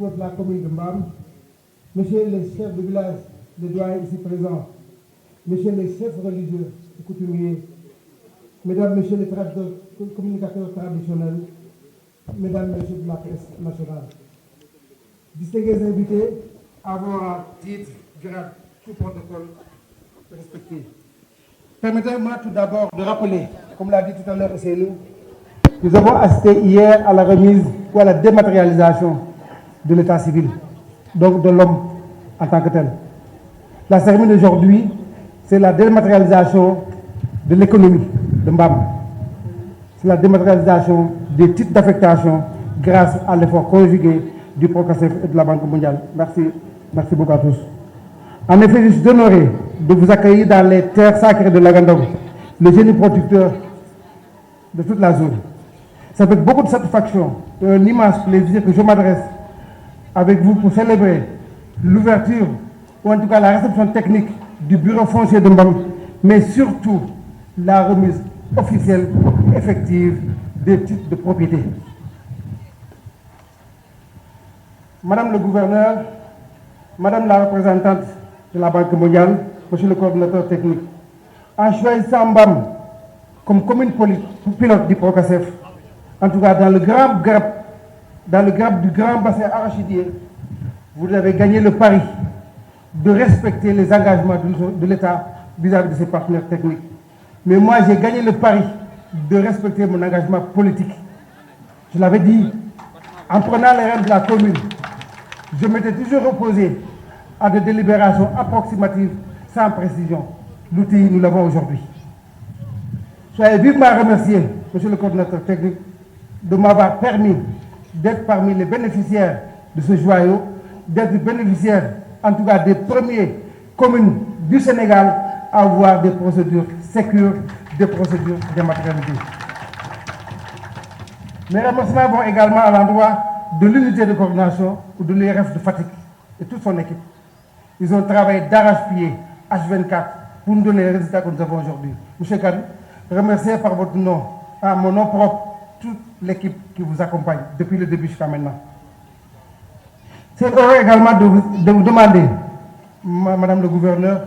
niveau de la commune de Mbam, Monsieur les chefs de village, les doyens ici présents, Monsieur les chefs religieux et coutumiers, Mesdames, Messieurs les communicateurs traditionnels, Mesdames, Messieurs de la presse nationale, distingués invités, avoir titre, grade, tout protocole respecté. Permettez-moi tout d'abord de rappeler, comme l'a dit tout à l'heure Ousseynou, nous avons assisté hier à la remise ou à la dématérialisation de l'état civil, donc de l'homme en tant que tel. La cérémonie d'aujourd'hui, c'est la dématérialisation de l'économie de Mbam. C'est la dématérialisation des titres d'affectation grâce à l'effort conjugué du Procasef et de la Banque mondiale. Merci beaucoup à tous. En effet, je suis honoré de vous accueillir dans les terres sacrées de l'Agandog, le génie producteur de toute la zone. C'est avec beaucoup de satisfaction et un immense plaisir que je m'adresse avec vous pour célébrer l'ouverture, ou en tout cas la réception technique du bureau foncier de Mbam, mais surtout la remise officielle effective des titres de propriété. Madame le gouverneur, Madame la représentante de la Banque mondiale, Monsieur le coordinateur technique, en choisissant Mbam comme commune pilote du Procasef, en tout cas dans le grappe du grand bassin arachidier, vous avez gagné le pari de respecter les engagements de l'État vis-à-vis de ses partenaires techniques. Mais moi, j'ai gagné le pari de respecter mon engagement politique. Je l'avais dit, en prenant les rênes de la commune, je m'étais toujours opposé à des délibérations approximatives sans précision. L'outil, nous l'avons aujourd'hui. Soyez vivement remercié, Monsieur le coordinateur technique, de m'avoir permis d'être parmi les bénéficiaires de ce joyau, d'être bénéficiaire, en tout cas des premières communes du Sénégal à avoir des procédures sécures, des procédures dématérialisées. Mes remerciements vont également à l'endroit de l'unité de coordination ou de l'IRF de Fatick et toute son équipe. Ils ont travaillé d'arrache-pied, H24, pour nous donner les résultats que nous avons aujourd'hui. Monsieur Kane, remerciez par votre nom, à mon nom propre, toute l'équipe qui vous accompagne depuis le début jusqu'à maintenant. C'est heureux également de vous demander, Madame le gouverneur,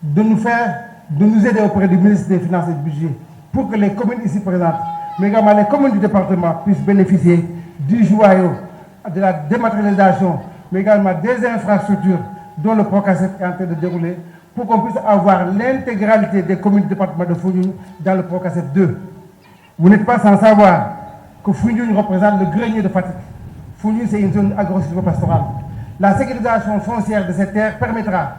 de nous aider auprès du ministre des Finances et du Budget pour que les communes ici présentes, mais également les communes du département puissent bénéficier du joyau, de la dématérialisation, mais également des infrastructures dont le Procasef est en train de dérouler pour qu'on puisse avoir l'intégralité des communes du département de Foundiougne dans le Procasef 2. Vous n'êtes pas sans savoir que Foundiougne représente le grenier de Fatick. Foundiougne, c'est une zone agro-pastorale. La sécurisation foncière de ces terres permettra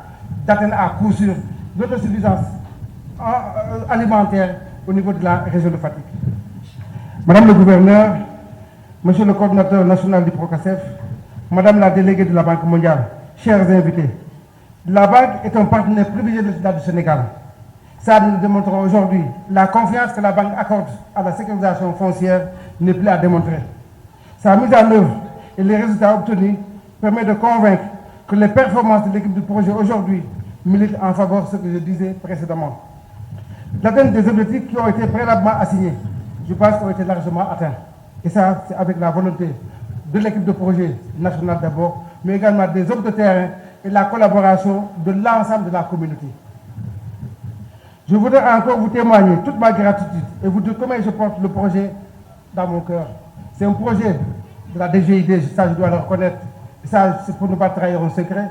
d'atteindre à coup sûr l'autosuffisance alimentaire au niveau de la région de Fatick. Madame le gouverneur, Monsieur le coordinateur national du Procasef, Madame la déléguée de la Banque mondiale, chers invités, la Banque est un partenaire privilégié de l'État du Sénégal. Ça, nous démontrons aujourd'hui. La confiance que la Banque accorde à la sécurisation foncière n'est plus à démontrer. Sa mise en œuvre et les résultats obtenus permettent de convaincre que les performances de l'équipe du projet aujourd'hui militent en faveur de ce que je disais précédemment. L'atteinte des objectifs qui ont été préalablement assignés, je pense, ont été largement atteints. Et ça, c'est avec la volonté de l'équipe de projet nationale d'abord, mais également des hommes de terrain et la collaboration de l'ensemble de la communauté. Je voudrais encore vous témoigner toute ma gratitude et vous dire comment je porte le projet dans mon cœur. C'est un projet de la DGID, ça je dois le reconnaître, et ça c'est pour ne pas trahir un secret.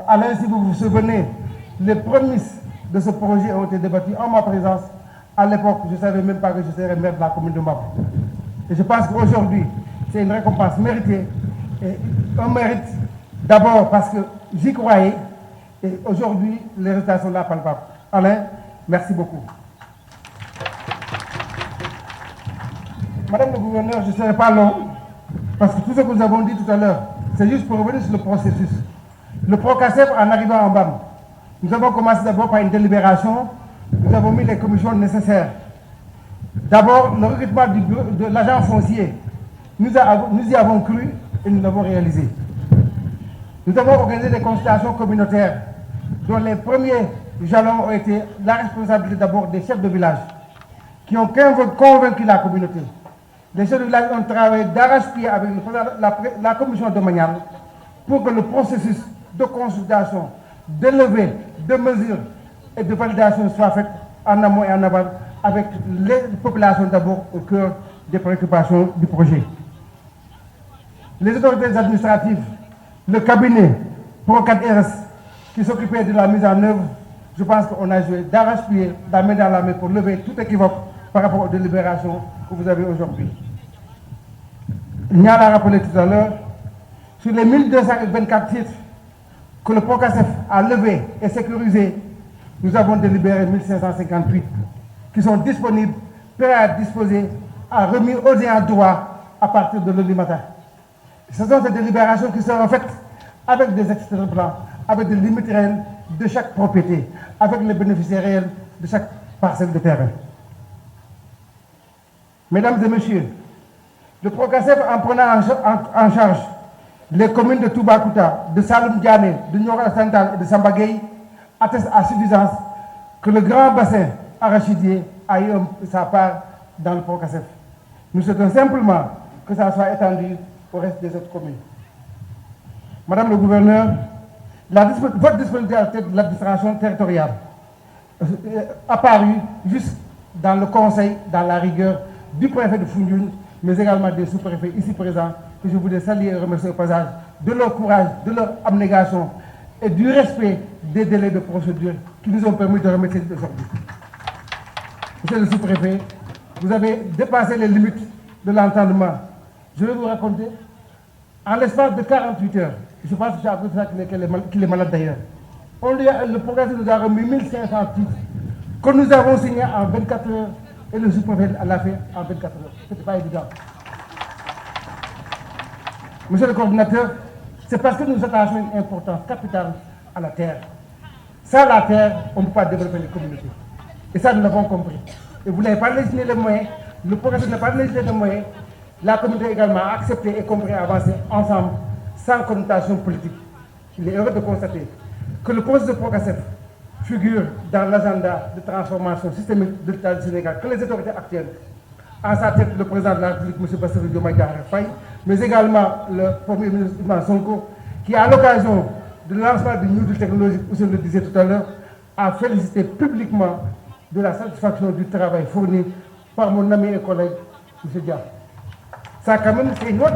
Alain, si vous vous souvenez, les prémices de ce projet ont été débattues en ma présence. À l'époque, je ne savais même pas que je serais maire de la commune de Mbam. Et je pense qu'aujourd'hui, c'est une récompense méritée. Et un mérite d'abord parce que j'y croyais. Et aujourd'hui, les résultats sont là palpables. Alain, merci beaucoup. Madame le gouverneur, je ne serai pas long. Parce que tout ce que nous avons dit tout à l'heure, c'est juste pour revenir sur le processus. Le Procasef, en arrivant en Mbam, nous avons commencé d'abord par une délibération. Nous avons mis les commissions nécessaires. D'abord, le recrutement de l'agent foncier. Nous y avons cru et nous l'avons réalisé. Nous avons organisé des consultations communautaires dont les premiers jalons ont été la responsabilité d'abord des chefs de village qui ont convaincu la communauté. Les chefs de village ont travaillé d'arrache-pied avec la commission domaniale pour que le processus de consultation, de levée, de mesure et de validation soit fait en amont et en aval avec les populations d'abord au cœur des préoccupations du projet. Les autorités administratives, le cabinet Pro4RS qui s'occupait de la mise en œuvre, je pense qu'on a joué d'arrache-pied, la main dans la main pour lever tout équivoque par rapport aux délibérations que vous avez aujourd'hui. Nial a rappelé tout à l'heure, sur les 1224 titres que le PROCASEF a levés et sécurisés, nous avons délibéré 1558 qui sont disponibles, prêts à disposer, à remis aux ayants droit à partir de lundi matin. Ce sont ces délibérations qui seront faites avec des extraits blancs, avec des limites réelles de chaque propriété, avec les bénéficiaires réels de chaque parcelle de terrain. Mesdames et messieurs, le PROCASEF, en prenant en charge les communes de Toubacouta, de Saloum Diané, de Nioro Central et de Sambagay, atteste à suffisance que le grand bassin arachidier a eu sa part dans le PROCASEF. Nous souhaitons simplement que ça soit étendu au reste des autres communes. Madame le gouverneur, votre disponibilité de l'administration territoriale apparue juste dans le conseil, dans la rigueur du préfet de Foundiougne, mais également des sous-préfets ici présents, que je voudrais saluer et remercier au passage de leur courage, de leur abnégation et du respect des délais de procédure qui nous ont permis de remettre aujourd'hui. Monsieur le sous-préfet, vous avez dépassé les limites de l'entendement. Je vais vous raconter, en l'espace de 48 heures, je pense que c'est après ça qu'il est malade d'ailleurs, le programme nous a remis 1500 titres que nous avons signés en 24 heures et le sous-préfet l'a fait en 24 heures. Ce n'était pas évident. Monsieur le coordinateur, c'est parce que nous attachons une importance capitale à la terre. Sans la terre, on ne peut pas développer les communautés. Et ça, nous l'avons compris. Et vous n'avez pas législé les moyens, le programme n'a pas législé les moyens, la communauté également a accepté et compris à avancer ensemble, sans connotation politique. Il est heureux de constater que le projet de PROCASEF figure dans l'agenda de transformation systémique de l'État du Sénégal, que les autorités actuelles, en sa tête le président de la République, M. Bassirou Diomaye Diakhar Faye, mais également le Premier ministre Ousmane Sonko, qui à l'occasion du lancement du New Deal technologique, où je le disais tout à l'heure, a félicité publiquement de la satisfaction du travail fourni par mon ami et collègue, M. Dia. Ça, quand même, c'est une autre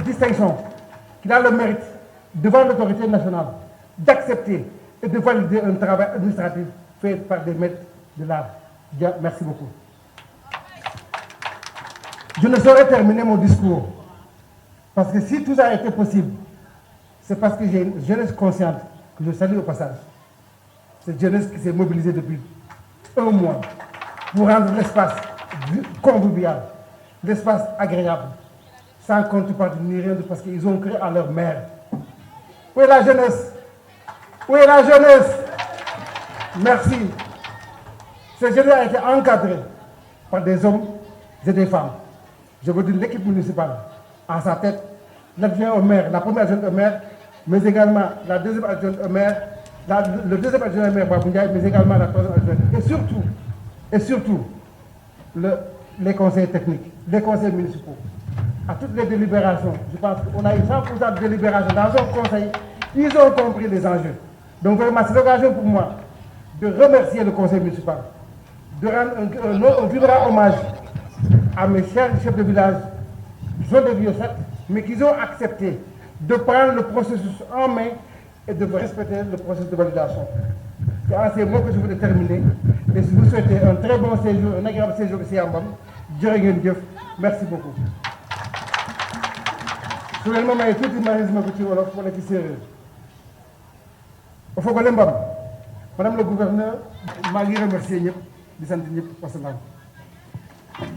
distinction qu'il a le mérite, devant l'autorité nationale, d'accepter et de valider un travail administratif fait par des maîtres de l'art. Dia, merci beaucoup. Je ne saurais terminer mon discours, parce que si tout ça a été possible, c'est parce que j'ai une jeunesse consciente, que je salue au passage. Cette jeunesse qui s'est mobilisée depuis un mois pour rendre l'espace convivial, l'espace agréable, sans contrepartie ni rien, parce qu'ils ont cru à leur mère. Où est la jeunesse? Où est la jeunesse? Merci. Cette jeunesse a été encadrée par des hommes et des femmes. Je veux dire l'équipe municipale, en sa tête, l'adjoint au maire, la première adjointe au maire, mais également la deuxième adjointe au maire, le deuxième adjoint au maire, Baboundiaye, mais également la troisième adjointe. Et surtout, les conseils techniques, les conseils municipaux. À toutes les délibérations, je pense qu'on a eu 100% de délibération dans un conseil, ils ont compris les enjeux. Donc vraiment, c'est l'occasion pour moi de remercier le conseil municipal, de rendre un vibrant hommage à mes chers chefs de village, qui sont des vieux certes, mais qui ont accepté de prendre le processus en main et de respecter le processus de validation. C'est en ces mots que je voulais terminer. Et je vous souhaite un très bon séjour, un agréable séjour ici à Mbam. Merci beaucoup. Je vais vous dire tout le pour les sérieux. Au faut que Mbam, Madame le gouverneur, je vous remercie di sant ñëpp wasalaam.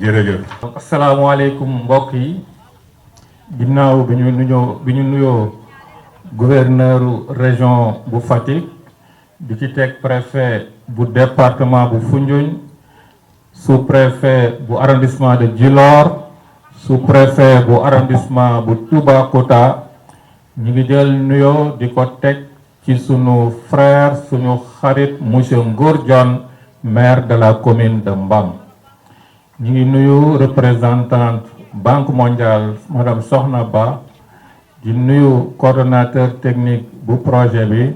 jërëjëf. asalaamaaleykum mbokk yi ginnaaw bi ñu nuyoo gouverneur région bu Fatick di ci teg préfet bu département bu Foundiougne sous-préfet bu arrondissement de Djilor sous-préfet bu arrondissement bu Toubacouta ñu ngi jël nuyoo di ko teg ci sunu frère suñu xarit monsieur Ngor Dione maire de la commune de Mbam. Nous sommes représentants Banque mondiale madame Sokhna Ba di nuyu coordonnateur technique bu projet bi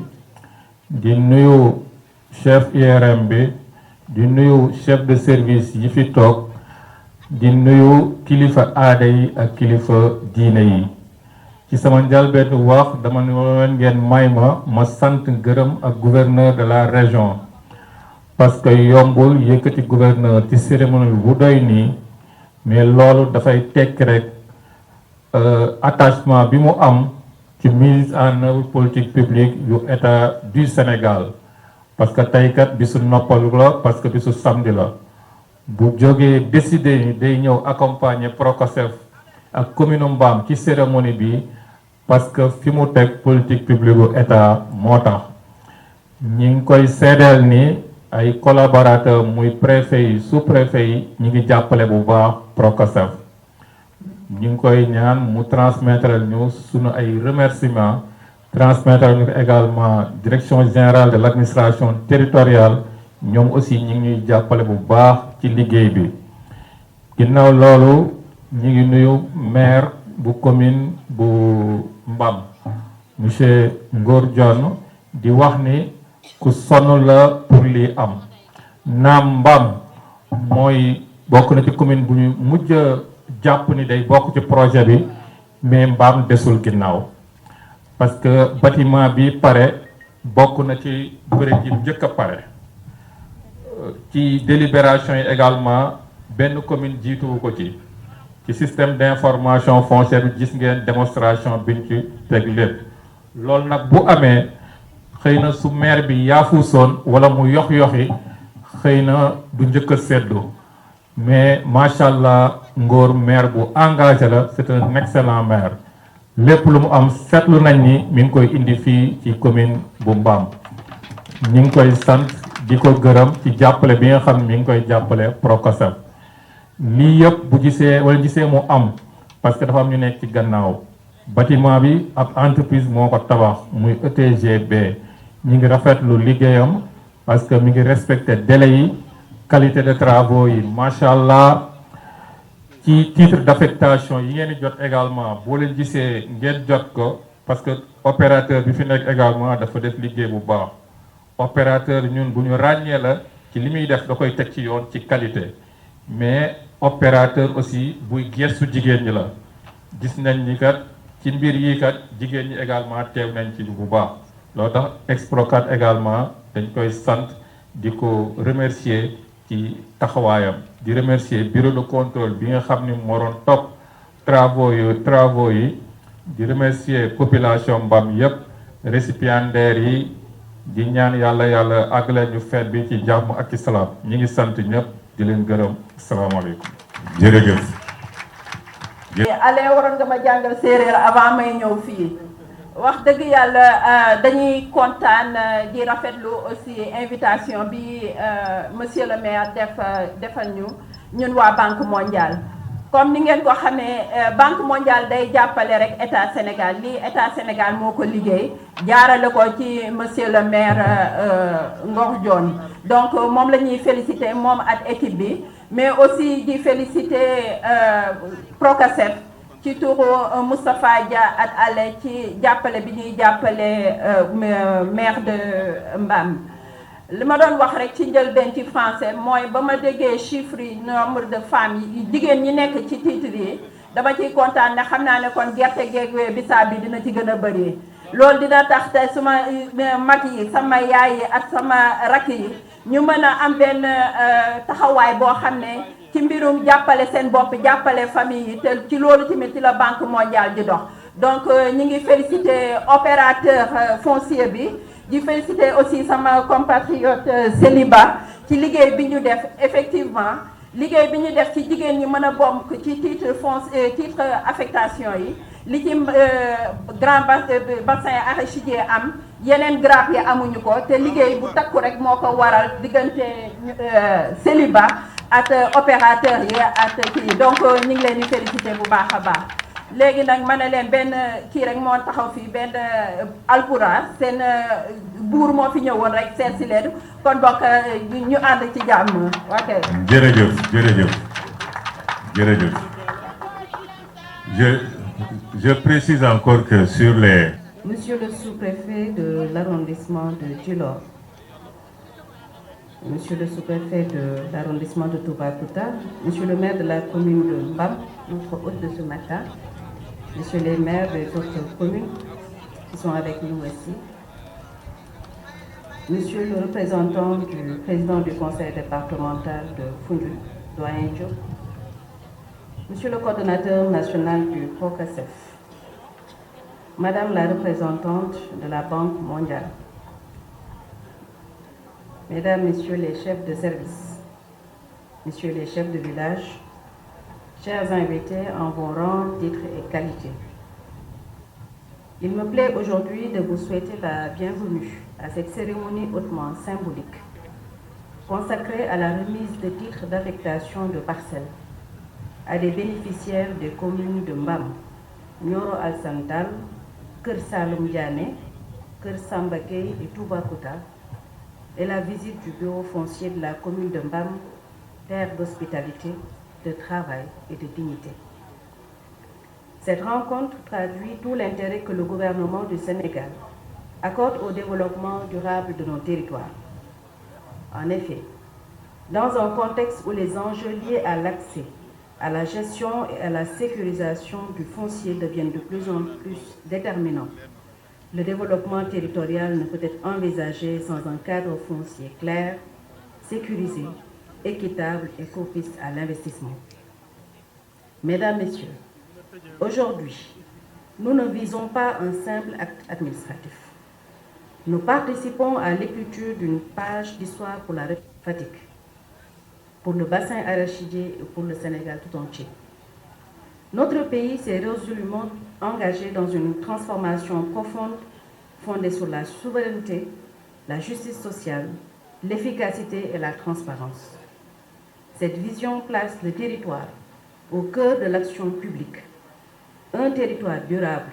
di nuyu chef IRM bi di nuyu chef de service yi fi toog di nuyu kilifa aada yi ak kilifa diine yi ci sama njëlbéenu wax dama ne leen ngeen may ma sant gërëm ak gouverneur de la région parce que yombul yëkkati gouverneur ci cérémonie bu doy nii mais loolu dafay tekki rek attachement bi mu am ci mise en œuvre politique publique yu état du Sénégal parce que tey kat bisu noppalu la parce que bisu samedi la bu jógee décider ni day ñëw accompagner Procosef ak commune Mbam ci cérémonie bi parce que fi mu teg politique publique bu état moo tax ñi ngi koy seedeel ni ay collaborateurs muy préfet yi sous-préfet yi ñi ngi jàppale bu baax Procosef ñu ngi koy ñaan mu transmettre ñu sunu ay remerciements transmettre ñu également direction générale de l'administration territoriale ñoom aussi ñi ngi ñuy jàppale bu baax ci liggéey bi ginnaaw loolu ñi ngi nuyu maire bu commune bu Mbam monsieur Ngor Dione di wax ni ku sonn la pour lii am naam Mbam mooy bokk na ci commune bu ñu mujj jàpp ni day bokk ci projet bi mais Mbam desul ginnaaw parce que bâtiment bi pare bokk na ci bërëb yi njëkk a pare ci délibération yi également benn commune jiituwu ko ci système d'information foncière bi gis ngeen démonstration biñ ci teg lépp loolu nag bu amee xëy na su maire bi yaafuusoon wala mu yox-yoxi xëy na du njëkk a seddu mais macha allah Ngor maire bu engagé la c'est un excellent maire lépp lu mu am seetlu nañ ni mi ngi koy indi fii ci commune bu Mbam ñi ngi koy sant di ko gërëm ci jàppale bi nga xam ne mi ngi koy jàppale Procosef lii yëpp bu gisee wala gisee mu am parce que dafa am ñu nekk ci gannaaw bâtiment bi ab entreprise moo ko tabax muy ETGB ñi ngi rafetlu liggéeyam parce que mi ngi respecté délai yi qualité de travaux yi macha allah ci titre d'affectation yi ngeen di jot également boo leen gisee ngeen jot ko parce que opérateur bi fi nekk également dafa def liggéey bu baax opérateur ñun bu ñu ràññee la ci li muy def da koy teg ci yoon ci qualité mais opérateur aussi buy gëstu jigéen ñi la gis nañ ni kat ci mbir yi kat jigéen ñi également teew nañ ci bu baax loolu tax Exprocat également dañ koy sant di ko remercier ci taxawaayam di remercier bureau de contrôle bi nga xam ni moo doon topp travaux yi di remercier population Mbam yépp récipiendaires yi di ñaan yàlla àggale ñu feet bi ci jàmm ak ci salaam ñi ngi sant ñëpp di leen gërëm asalaamaaleykum. jërëjëf. ale waroon nga ma jàngal séeréer avant may ñëw fii wax dëgg yàlla dañuy kontaan di rafetlu aussi invitation bi monsieur le maire defal ñun waa Banque mondiale. comme ni ngeen ko xamee Banque mondiale day jàppale rek état Sénégal lii état Sénégal moo ko liggéey jaarale ko ci monsieur le maire Ngor Dione donc moom la ñuy féliciter moom ak équipe bi mais aussi di féliciter Procosef ci turu Moustapha Dia ak Ale ci jàppale bi ñuy jàppale maire de Mbam. li ma doon wax rek ci njëlbeen ci français mooy ba ma déggee chiffre yi nombre de femmes yi jigéen ñi nekk ci titre yi dama ciy kontaan ne xam naa ne kon gerte geeg bisaab bi dina ci gën a bëri loolu dina tax te suma mag yi sama yaay yi ak sama rakk yi ñu mën a am benn taxawaay boo xam ne ci mbirum jàppale seen bopp jàppale famille yi te ci loolu tamit ci la Banque mondiale di dox donc ñi ngi féliciter opérateur foncier bi di féliciter aussi sama compatriote Céliba ci liggéey bi ñu def effectivement liggéey bi ñu def ci jigéen ñi mën a bokk ci titre affectation yi li ci grand bassin arachidier am yeneen grappe yi amuñu ko te liggéey bu takku rek moo ko waral diggante Céliba ak opérateur yi ak kii donc ñu ngi leen di féliciter bu baax a baax. léegi nag ma ne leen benn kii rek moo taxaw fii benn alpura seen buur moo fi ñëwoon rek seet si leen kon bokk ñu ànd ci jàmm ok. jërëjëf jërëjëf jërëjëf Je précise encore que sur les... Monsieur le sous-préfet de l'arrondissement de Djilor, Monsieur le sous-préfet de l'arrondissement de Toubacouta, Monsieur le maire de la commune de Mbam, notre hôte de ce matin, Monsieur les maires des autres communes qui sont avec nous aussi, Monsieur le représentant du président du conseil départemental de Foundiougne, doyen Diop, Monsieur le coordonnateur national du PROCASEF, Madame la représentante de la Banque mondiale, Mesdames, Messieurs les chefs de service, Messieurs les chefs de village, chers invités en vos rangs, titres et qualités. Il me plaît aujourd'hui de vous souhaiter la bienvenue à cette cérémonie hautement symbolique, consacrée à la remise de titres d'affectation de parcelles à des bénéficiaires des communes de Mbam, Nioro Alassane Tall, Keur Saloum Diané, Keur Samba Gueye et Toubacouta, et la visite du bureau foncier de la commune de Mbam, terre d'hospitalité, de travail et de dignité. Cette rencontre traduit tout l'intérêt que le gouvernement du Sénégal accorde au développement durable de nos territoires. En effet, dans un contexte où les enjeux liés à l'accès, à la gestion et à la sécurisation du foncier deviennent de plus en plus déterminants, le développement territorial ne peut être envisagé sans un cadre foncier clair, sécurisé, équitable et propice à l'investissement. Mesdames, Messieurs, aujourd'hui, nous ne visons pas un simple acte administratif. Nous participons à l'écriture d'une page d'histoire pour la République Fatick, pour le bassin arachidier et pour le Sénégal tout entier. Notre pays s'est résolument engagé dans une transformation profonde fondée sur la souveraineté, la justice sociale, l'efficacité et la transparence. Cette vision place le territoire au cœur de l'action publique. Un territoire durable,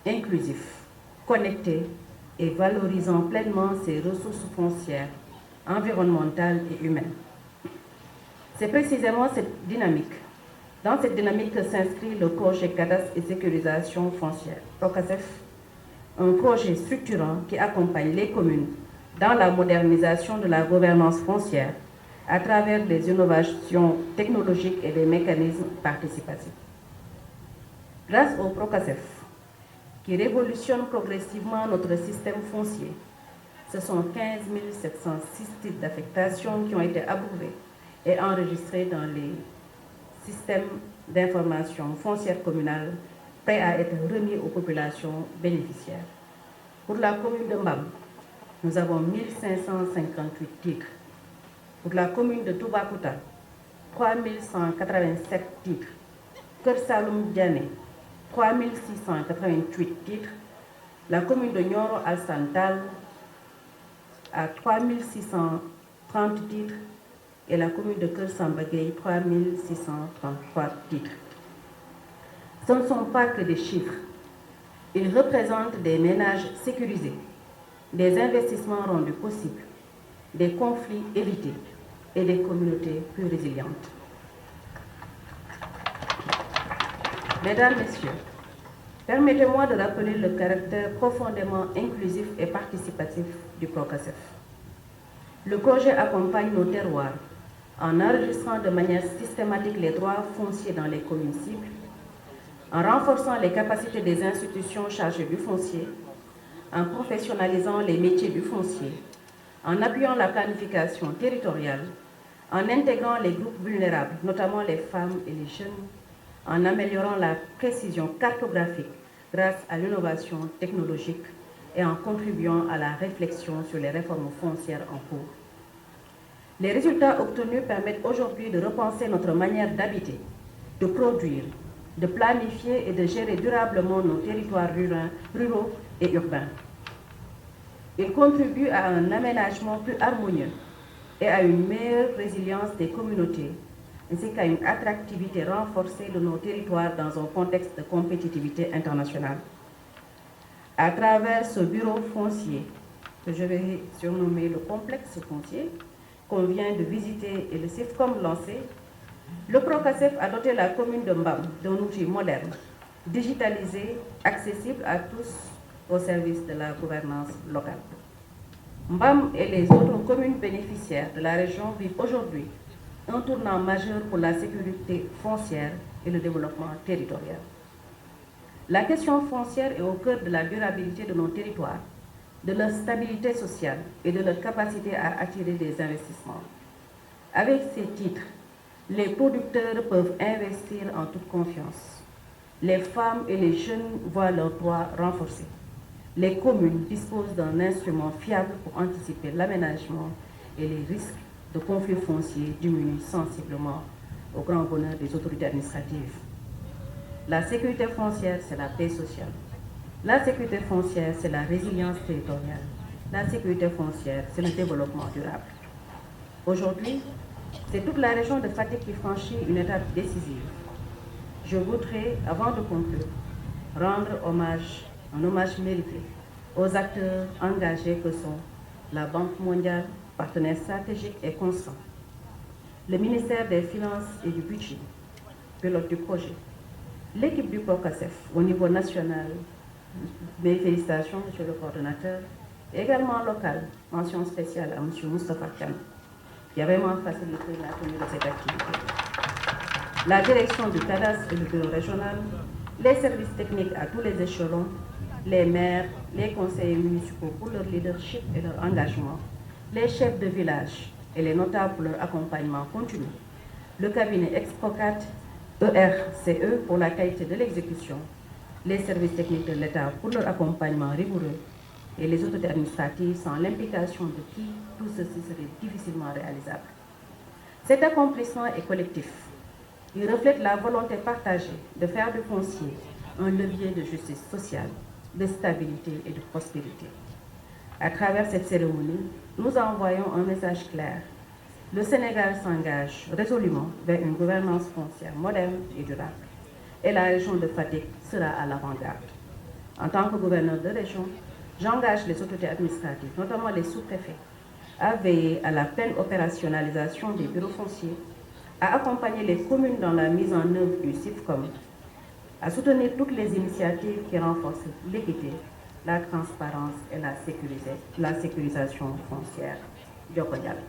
inclusif, connecté et valorisant pleinement ses ressources foncières, environnementales et humaines. C'est précisément dans cette dynamique que s'inscrit le projet Cadastre et sécurisation foncière, PROCASEF, un projet structurant qui accompagne les communes dans la modernisation de la gouvernance foncière à travers des innovations technologiques et des mécanismes participatifs. Grâce au PROCASEF, qui révolutionne progressivement notre système foncier, ce sont 15 706 titres d'affectation qui ont été approuvés et enregistrés dans les système d'information foncière communale prêt à être remis aux populations bénéficiaires. Pour la commune de Mbam, nous avons 1558 titres. Pour la commune de Toubacouta, 3187 titres. Keur Saloum Diané, 3688 titres. La commune de Nioro Alassane Tall à 3630 titres. Et la commune de Keur Samba Gueye, 3633 titres. Ce ne sont pas que des chiffres. Ils représentent des ménages sécurisés, des investissements rendus possibles, des conflits évités et des communautés plus résilientes. Mesdames, Messieurs, permettez-moi de rappeler le caractère profondément inclusif et participatif du PROCASEF. Le projet accompagne nos terroirs en enregistrant de manière systématique les droits fonciers dans les communes cibles, en renforçant les capacités des institutions chargées du foncier, en professionnalisant les métiers du foncier, en appuyant la planification territoriale, en intégrant les groupes vulnérables, notamment les femmes et les jeunes, en améliorant la précision cartographique grâce à l'innovation technologique et en contribuant à la réflexion sur les réformes foncières en cours. Les résultats obtenus permettent aujourd'hui de repenser notre manière d'habiter, de produire, de planifier et de gérer durablement nos territoires ruraux et urbains. Ils contribuent à un aménagement plus harmonieux et à une meilleure résilience des communautés, ainsi qu'à une attractivité renforcée de nos territoires dans un contexte de compétitivité internationale. À travers ce bureau foncier, que je vais surnommer le complexe foncier, qu'on vient de visiter et le CIFCOM lancé, Le PROCASEF a doté la commune de Mbam d'un outil moderne, digitalisé, accessible à tous au service de la gouvernance locale. Mbam et les autres communes bénéficiaires de la région vivent aujourd'hui un tournant majeur pour la sécurité foncière et le développement territorial. La question foncière est au cœur de la durabilité de nos territoires, de leur stabilité sociale et de leur capacité à attirer des investissements. Avec ces titres, les producteurs peuvent investir en toute confiance. Les femmes et les jeunes voient leurs droits renforcés. Les communes disposent d'un instrument fiable pour anticiper l'aménagement et les risques de conflits fonciers diminuent sensiblement au grand bonheur des autorités administratives. La sécurité foncière, c'est la paix sociale. La sécurité foncière, c'est la résilience territoriale. La sécurité foncière, c'est le développement durable. Aujourd'hui, c'est toute la région de Fatick qui franchit une étape décisive. Je voudrais, avant de conclure, rendre un hommage mérité aux acteurs engagés que sont la Banque mondiale, partenaire stratégique et constant, le ministère des Finances et du Budget, pilote du projet, l'équipe du PROCASEF au niveau national, mes félicitations, monsieur le coordonnateur, et également local, mention spéciale à monsieur Moustapha Kane, qui a vraiment facilité la tenue de cette activité. La direction du cadastre et du bureau régional, les services techniques à tous les échelons, les maires, les conseillers municipaux pour leur leadership et leur engagement, les chefs de village et les notables pour leur accompagnement continu, le cabinet Exprocat, ERCE pour la qualité de l'exécution, les services techniques de l'État pour leur accompagnement rigoureux et les autorités administratives sans l'implication de qui tout ceci serait difficilement réalisable. Cet accomplissement est collectif. Il reflète la volonté partagée de faire du foncier un levier de justice sociale, de stabilité et de prospérité. À travers cette cérémonie, nous envoyons un message clair. Le Sénégal s'engage résolument vers une gouvernance foncière moderne et durable. Et la région de Fatick sera à l'avant-garde. En tant que gouverneur de région, j'engage les autorités administratives, notamment les sous-préfets, à veiller à la pleine opérationnalisation des bureaux fonciers, à accompagner les communes dans la mise en œuvre du CIFCOM, à soutenir toutes les initiatives qui renforcent l'équité, la transparence et la sécurisation foncière. Djoko Diallo.